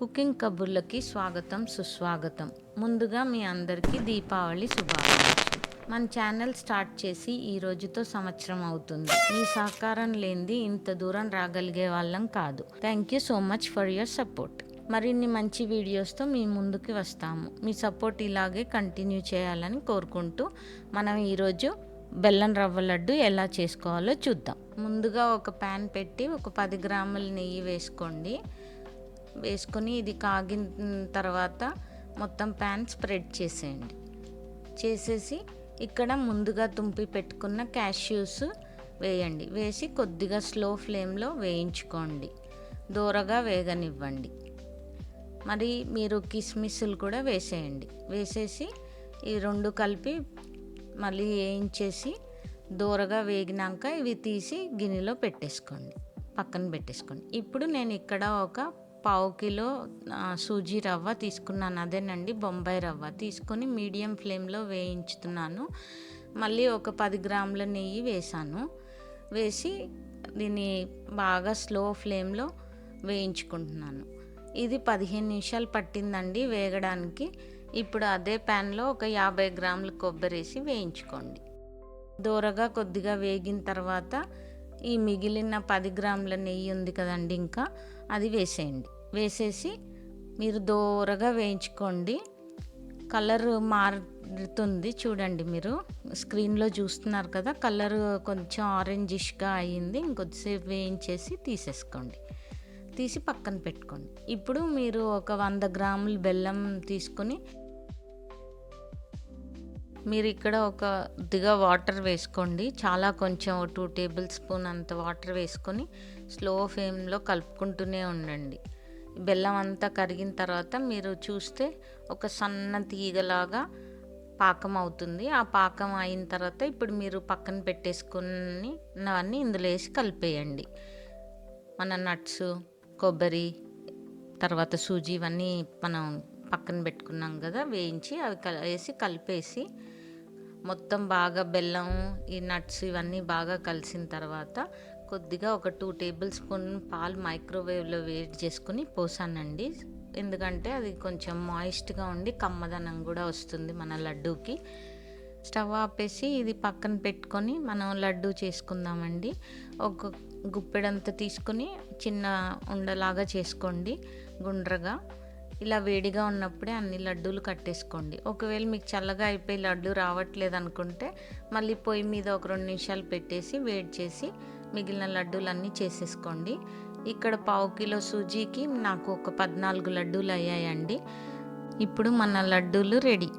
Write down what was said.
Cooking కబుర్లకి స్వాగతం సుస్వాగతం. ముందుగా మీ అందరికీ దీపావళి శుభాకాంక్షలు. మన ఛానల్ స్టార్ట్ చేసి ఈ రోజుతో సంవత్సరం అవుతుంది. మీ సహకారం లేనిది ఇంత దూరం రాగలిగే వాళ్ళం కాదు. Thank you so much for your support. మరిన్ని మంచి వీడియోస్తో మీ ముందుకు వస్తాము. మీ సపోర్ట్ ఇలాగే కంటిన్యూ చేయాలని కోరుకుంటూ మనం ఈరోజు బెల్లం రవ్వ లడ్డు ఎలా చేసుకోవాలో చూద్దాం. ముందుగా ఒక ప్యాన్ పెట్టి ఒక 10 గ్రాముల నెయ్యి వేసుకొని ఇది కాగిన తర్వాత మొత్తం ప్యాన్ స్ప్రెడ్ చేసేయండి. చేసేసి ఇక్కడ ముందుగా తుంపి పెట్టుకున్న క్యాష్యూస్ వేయండి. వేసి కొద్దిగా స్లో ఫ్లేమ్లో వేయించుకోండి. దూరగా వేగనివ్వండి. మరి మీరు కిస్మిస్లు కూడా వేసేయండి. వేసేసి ఈ రెండు కలిపి మళ్ళీ వేయించేసి దూరగా వేగినాక ఇవి తీసి గిన్నెలో పక్కన పెట్టేసుకోండి. ఇప్పుడు నేను ఇక్కడ ఒక 1/2 కిలో సూజీ రవ్వ తీసుకున్నాను. అదేనండి బొంబాయి రవ్వ తీసుకొని మీడియం ఫ్లేమ్లో వేయించుతున్నాను. మళ్ళీ ఒక 10 గ్రాముల నెయ్యి వేసాను. వేసి దీన్ని బాగా స్లో ఫ్లేమ్లో వేయించుకుంటున్నాను. ఇది 15 నిమిషాలు పట్టిందండి వేగడానికి. ఇప్పుడు అదే ప్యాన్లో ఒక 50 గ్రాముల కొబ్బరి వేసి వేయించుకోండి. దూరగా కొద్దిగా వేగిన తర్వాత ఈ మిగిలిన 10 గ్రాముల నెయ్యి ఉంది కదండి, ఇంకా అది వేసేయండి. వేసేసి మీరు దూరగా వేయించుకోండి. కలర్ మారుతుంది చూడండి, మీరు స్క్రీన్లో చూస్తున్నారు కదా, కలర్ కొంచెం ఆరెంజిష్గా అయ్యింది. ఇంకొద్దిసేపు వేయించేసి తీసి పక్కన పెట్టుకోండి. ఇప్పుడు మీరు ఒక 100 గ్రాముల బెల్లం తీసుకుని మీరు ఇక్కడ కొద్దిగా వాటర్ వేసుకోండి. కొంచెం 2 టేబుల్ స్పూన్ అంత వాటర్ వేసుకొని స్లో ఫ్లేమ్లో కలుపుకుంటూనే ఉండండి. బెల్లం అంతా కరిగిన తర్వాత మీరు చూస్తే ఒక సన్న తీగలాగా పాకం అవుతుంది. ఆ పాకం అయిన తర్వాత ఇప్పుడు మీరు పక్కన పెట్టేసుకున్నవన్నీ ఇందులో వేసి కలిపేయండి. మన నట్స్, కొబ్బరి, తర్వాత సూజీ ఇవన్నీ మనం పక్కన పెట్టుకున్నాం కదా వేయించి, అవి వేసి కలిపేసి మొత్తం బాగా బెల్లం, ఈ నట్స్ ఇవన్నీ బాగా కలిసిన తర్వాత కొద్దిగా ఒక 2 టేబుల్ స్పూన్ పాలు మైక్రోవేవ్లో వేడి చేసుకుని పోసానండి. ఎందుకంటే అది కొంచెం మాయిస్ట్గా ఉండి కమ్మదనం కూడా వస్తుంది మన లడ్డూకి. స్టవ్ ఆపేసి ఇది పక్కన పెట్టుకొని మనం లడ్డూ చేసుకుందామండి. ఒక గుప్పెడంతా తీసుకొని చిన్న ఉండలాగా చేసుకోండి గుండ్రగా. ఇలా వేడిగా ఉన్నప్పుడే అన్ని లడ్డూలు కట్టేసుకోండి. ఒకవేళ మీకు చల్లగా అయిపోయి లడ్డు రావట్లేదు అనుకుంటే మళ్ళీ పొయ్యి మీద ఒక 2 నిమిషాలు పెట్టేసి వేడి చేసి మిగిలిన లడ్డూలన్నీ చేసేసుకోండి. ఇక్కడ 1/2 కిలో సూజీకి నాకు ఒక 14 లడ్డూలు అయ్యాయండి. ఇప్పుడు మన లడ్డూలు రెడీ.